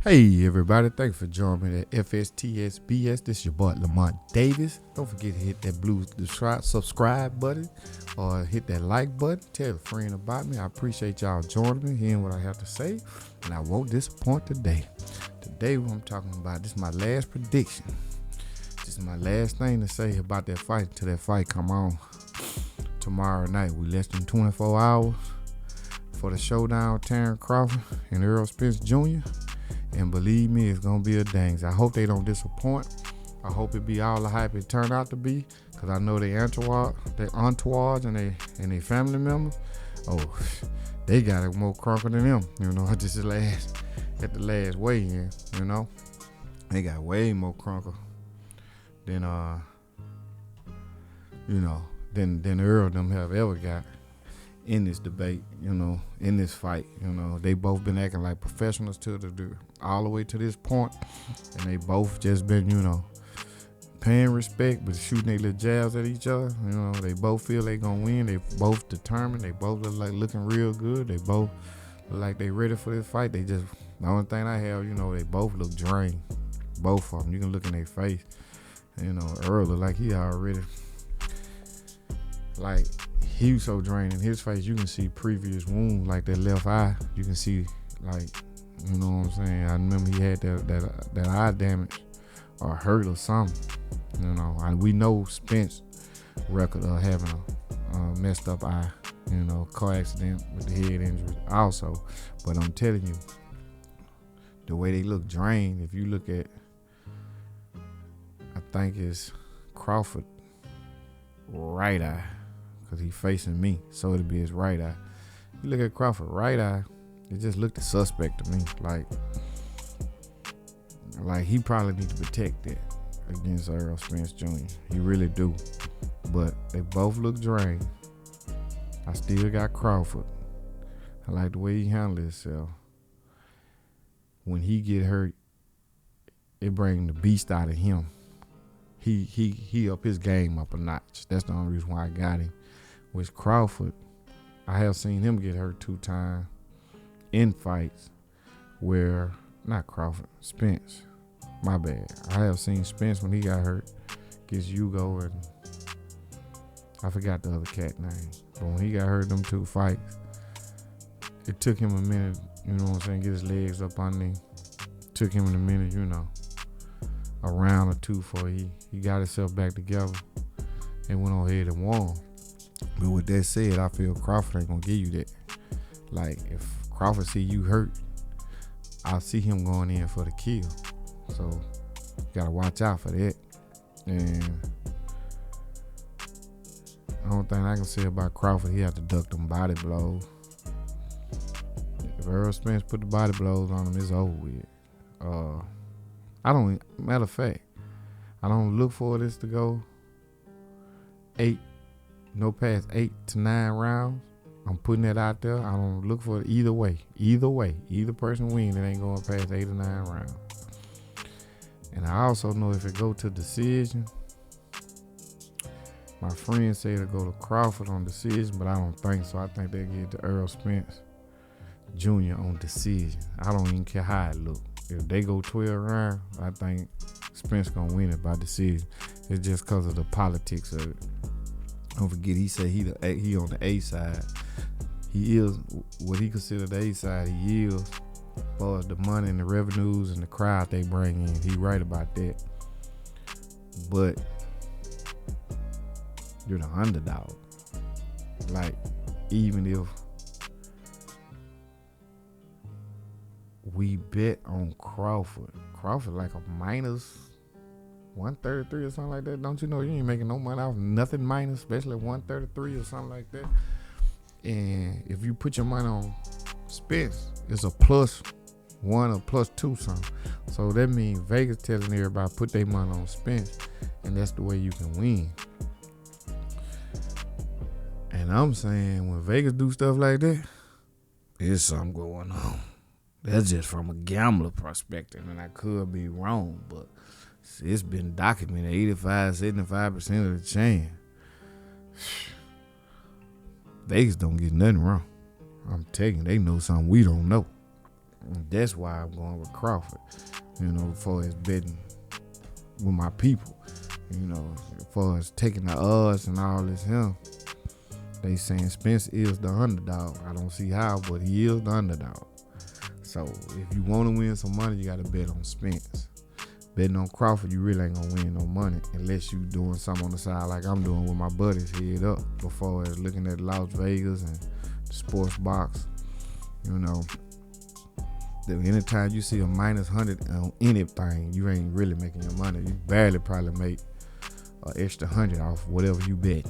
Hey everybody, thanks for joining me at FSTSBS. This is your boy Lamont Davis. Don't forget to hit that blue subscribe button or hit that like button. Tell a friend about me. I appreciate y'all joining me, hearing what I have to say, and I won't disappoint today. Today what I'm talking about, this is my last prediction. This is my last thing to say about that fight until that fight come on tomorrow night. We less than 24 hours for the showdown with Terrence Crawford and Errol Spence Jr. And believe me, it's gonna be a dang. I hope they don't disappoint. I hope it be all the hype it turned out to be, cause I know their entourage and their family members. Oh, they got it more crunker than them. You know, just at the last weigh-in. You know, they got way more crunker than than Earl them have ever got in this debate, in this fight. They both been acting like professionals all the way to this point, and they both just been, paying respect but shooting their little jabs at each other. They both feel they gonna win. They both determined. They both look like looking real good. They both look like they ready for this fight. The only thing I have, they both look drained. Both of them. You can look in their face. Earl look like he already, like, he was so drained in his face. You can see previous wounds, like that left eye. You can see, like, you know what I'm saying? I remember he had that eye damage or hurt or something. And we know Spence record of having a messed up eye, car accident with the head injury also. But I'm telling you, the way they look drained, if you look at, I think it's Crawford right eye, because he facing me, so it'll be his right eye. You look at Crawford right eye, it just looked suspect to me. Like he probably need to protect that against Errol Spence Jr. He really do. But they both look drained. I still got Crawford. I like the way he handled himself. When he get hurt, it bring the beast out of him. He up his game up a notch. That's the only reason why I got him. With Crawford, I have seen him get hurt 2 times in fights where, not Crawford, Spence, my bad. I have seen Spence when he got hurt against Hugo and I forgot the other cat name. But when he got hurt them 2 fights, it took him a minute, get his legs up on him. Took him a minute, a round or 2 before he got himself back together and went on ahead and won. But with that said, I feel Crawford ain't gonna give you that. Like, if Crawford see you hurt, I see him going in for the kill. So you gotta watch out for that. And the only thing I can say about Crawford, he had to duck them body blows. If Errol Spence put the body blows on him, it's over with. Matter of fact, I don't look for this to go past 8 to 9 rounds. I'm putting that out there. I don't look for it either way. Either person win, it ain't going past 8 or 9 rounds. And I also know if it go to decision, my friends say to go to Crawford on decision, but I don't think so. I think they get to Errol Spence Jr. on decision. I don't even care how it look. If they go 12 rounds, I think Spence gonna win it by decision. It's just because of the politics of it. Don't forget, he said he on the A side. He is what he considered the A side. He is, as far as the money and the revenues and the crowd they bring in. He right about that. But you're the underdog. Like, even if we bet on Crawford like a minus 133 or something like that. Don't you know you ain't making no money off nothing minus, especially 133 or something like that. And if you put your money on Spence, it's a +1 or +2 something. So that means Vegas telling everybody put their money on Spence, and that's the way you can win. And I'm saying when Vegas do stuff like that, there's something going on. That's just from a gambler perspective, and I could be wrong, but it's been documented 85-75% of the chance. Vegas don't get nothing wrong. I'm telling you, they know something we don't know. And that's why I'm going with Crawford. You know, as far as betting with my people. You know, as far as taking the odds and all this him. They saying Spence is the underdog. I don't see how, but he is the underdog. So if you want to win some money, you got to bet on Spence. Betting on Crawford, you really ain't gonna win no money unless you doing something on the side like I'm doing with my buddies head up before looking at Las Vegas and the sports box. You know, anytime you see a minus 100 on anything, you ain't really making your money. You barely probably make an extra 100 off whatever you bet.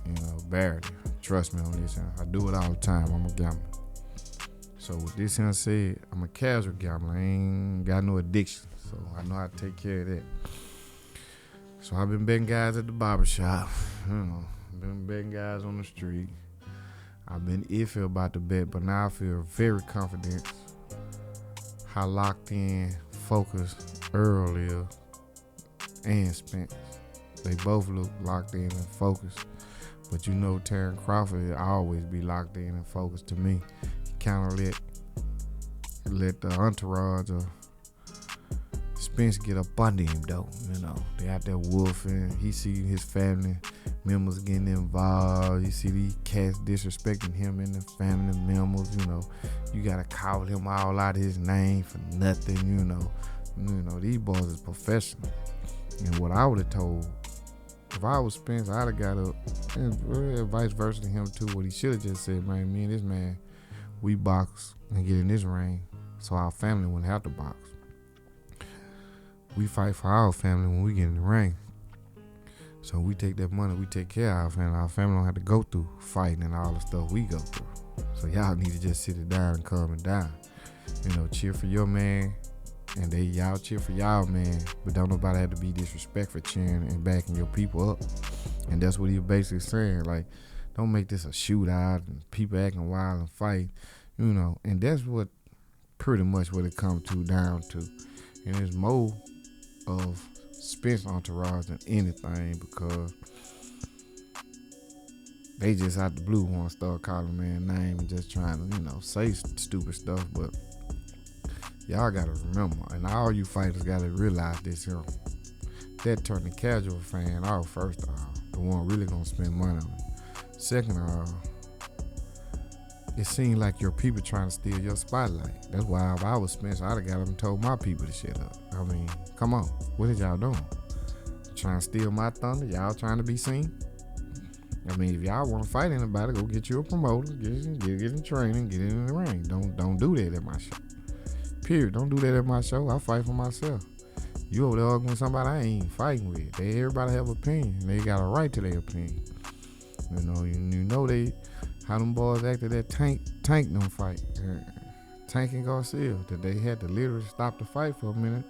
You know, barely. Trust me on this. I do it all the time. I'm a gambler. So with this here said, I'm a casual gambler. I ain't got no addiction. So I know how to take care of that. So I've been betting guys at the barbershop. You know, been betting guys on the street. I've been iffy about the bet, but now I feel very confident how locked in, focused ERROL is and Spence. They both look locked in and focused. But you know, Terrence Crawford will always be locked in and focused to me. He kind of let the entourage of Spence get up under him, though. You know, they out there wolfing. He see his family members getting involved. You see these cats disrespecting him and the family members. You know, you gotta call him all out his name for nothing. You know, these boys is professional. And what I would have told, if I was Spence, I'd have got up, and vice versa to him too. What he should have just said, man, me and this man, we box and get in this ring, so our family wouldn't have to box. We fight for our family when we get in the ring. So we take that money, we take care of our family. Our family don't have to go through fighting and all the stuff we go through. So y'all need to just sit it down and calm it down. You know, cheer for your man, and y'all cheer for y'all man, but don't nobody have to be disrespectful cheering and backing your people up. And that's what he basically saying. Like, don't make this a shootout and people acting wild and fight. You know, and that's what pretty much what it comes down to. And it's more of Spence entourage than anything, because they just out the blue want to start calling man name and just trying to, you know, say stupid stuff. But y'all gotta remember, and all you fighters gotta realize this here. That turned the casual fan off, first off. The one really gonna spend money on it. Second off, it seemed like your people trying to steal your spotlight. That's why if I was Spence, I'd have got up and told my people to shut up. I mean, come on, what is y'all doing? Trying to steal my thunder? Y'all trying to be seen? I mean, if y'all want to fight anybody, go get you a promoter, get in training, get in the ring. Don't do that at my show. Period. Don't do that at my show. I fight for myself. You over there arguing with somebody I ain't fighting with. Everybody have opinion. They got a right to their opinion. You know they how them boys acted that Tank them fight. Tank and Garcia, that they had to literally stop the fight for a minute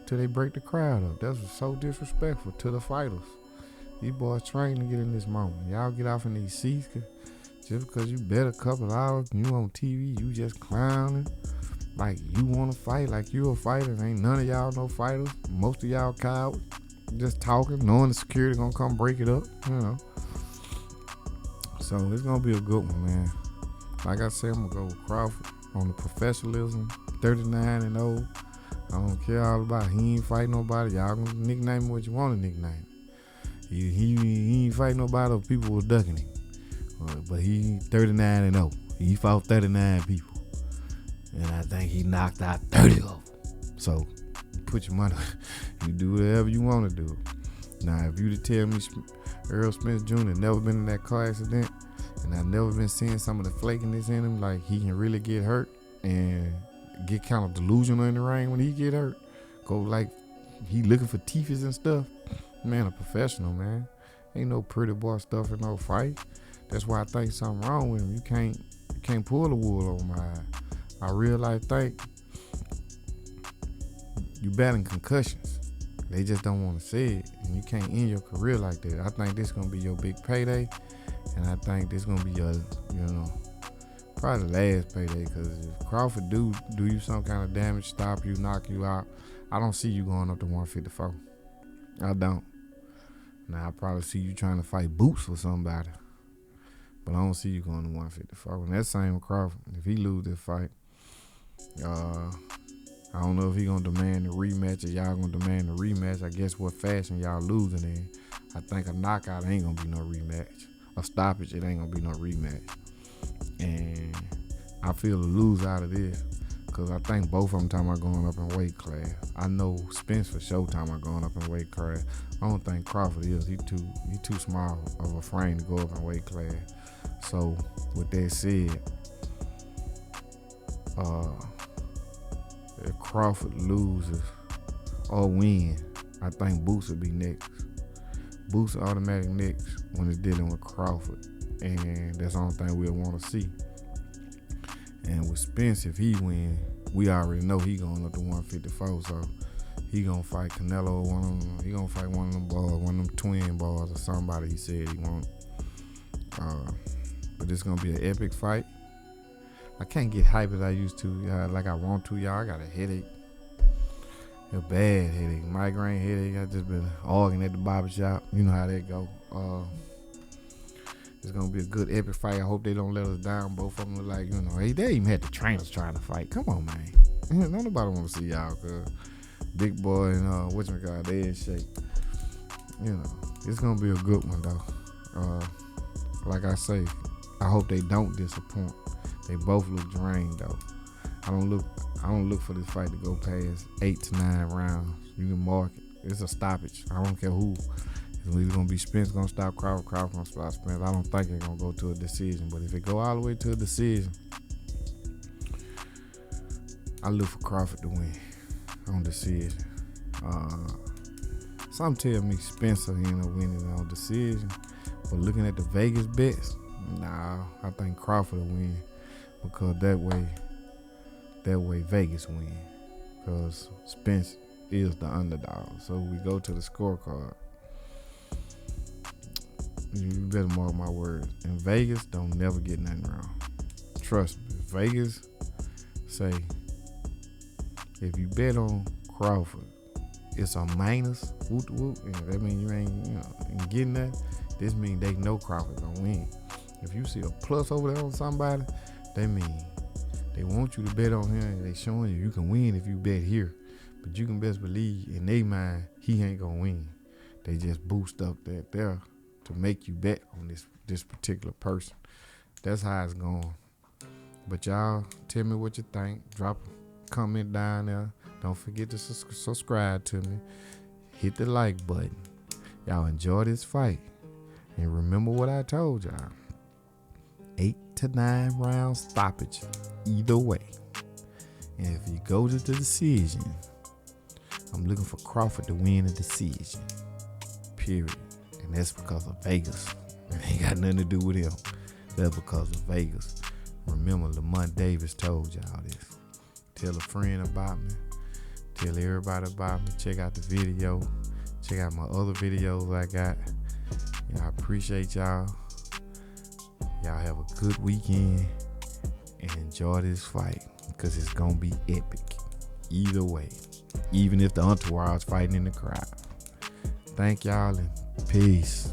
till they break the crowd up. That was so disrespectful to the fighters. These boys trained to get in this moment. Y'all get off in these seats just because you bet a couple hours and you on TV, you just clowning. Like you want to fight, like you a fighter. Ain't none of y'all no fighters. Most of y'all cowards, just talking, knowing the security gonna come break it up, you know. So it's gonna be a good one, man. Like I said, I'm gonna go with Crawford on the professionalism, 39-0. I don't care all about it. He ain't fight nobody. Y'all gonna nickname him what you want to nickname. He ain't fight nobody, or people was ducking him. But he 39-0. He fought 39 people. And I think he knocked out 30 of them. So, you put your money, you do whatever you want to do. Now, if you to tell me Errol Spence Jr. never been in that car accident, and I never been seeing some of the flakiness in him, like he can really get hurt and get kind of delusional in the ring when he get hurt, go like he looking for teeth and stuff, man, a professional, man. Ain't no pretty boy stuff in no fight. That's why I think something wrong with him. You can't pull the wool over my eye. I real life think you battling concussions. They just don't want to say it, and you can't end your career like that. I think this gonna be your big payday, and I think this gonna be your, probably the last payday. Because if Crawford do you some kind of damage, stop you, knock you out, I don't see you going up to 154. I don't. Now I probably see you trying to fight Boots with somebody, but I don't see you going to 154. And that same with Crawford, if he lose this fight, I don't know if he gonna demand a rematch or y'all gonna demand a rematch. I guess what fashion y'all losing in. I think a knockout ain't gonna be no rematch. A stoppage, it ain't gonna be no rematch. And I feel a lose out of this because I think both of them talking about going up in weight class. I know Spence for sure talking about going up in weight class. I don't think Crawford is. He too small of a frame to go up in weight class. So with that said, if Crawford loses or win, I think Boots will be next. Boots automatic next when it's dealing with Crawford, and that's the only thing we'll want to see. And with Spence, if he win, we already know he going up to 154, so he gonna fight Canelo or one of them. He gonna fight one of them boys, one of them twin boys or somebody he said he want. But it's gonna be an epic fight. I can't get hype as I used to, like I want to, y'all. I got a headache. A bad headache, migraine headache. I just been arguing at the barbershop. You know how that go. It's gonna be a good epic fight. I hope they don't let us down. Both of them look like, hey, they even had the trainers trying to fight. Come on, man. Don't nobody want to see y'all, cause Big Boy and whatchamacallit, they in shape. It's gonna be a good one though. Like I say, I hope they don't disappoint. They both look drained though. I don't look for this fight to go past 8 to 9 rounds. You can mark it. It's a stoppage. I don't care who. It's either gonna be Spence gonna stop Crawford, Crawford gonna stop Spence. I don't think it's gonna go to a decision. But if it go all the way to a decision, I look for Crawford to win on decision. Some tell me Spencer end up winning on decision. But looking at the Vegas bets, nah, I think Crawford will win. Because that way Vegas win. Because Spence is the underdog. So we go to the scorecard. You better mark my words. In Vegas, don't never get nothing wrong. Trust me. If Vegas say, if you bet on Crawford, it's a minus, whoop whoop, and that means you ain't getting that. This means they know Crawford gonna win. If you see a plus over there on somebody, that means they want you to bet on him, and they showing you can win if you bet here. But you can best believe in their mind he ain't gonna win. They just boost up that there to make you bet on this particular person. That's how it's going. But y'all tell me what you think. Drop a comment down there. Don't forget to subscribe to me. Hit the like button. Y'all enjoy this fight. And remember what I told y'all. 8 to 9 round stoppage either way. And if you go to the decision, I'm looking for Crawford to win a decision. Period. And that's because of Vegas. It ain't got nothing to do with him. That's because of Vegas. Remember, Lamont Davis told y'all this. Tell a friend about me. Tell everybody about me. Check out the video. Check out my other videos I got. I appreciate y'all. Y'all have a good weekend and enjoy this fight because it's going to be epic. Either way. Even if the entourage fighting in the crowd. Thank y'all and peace.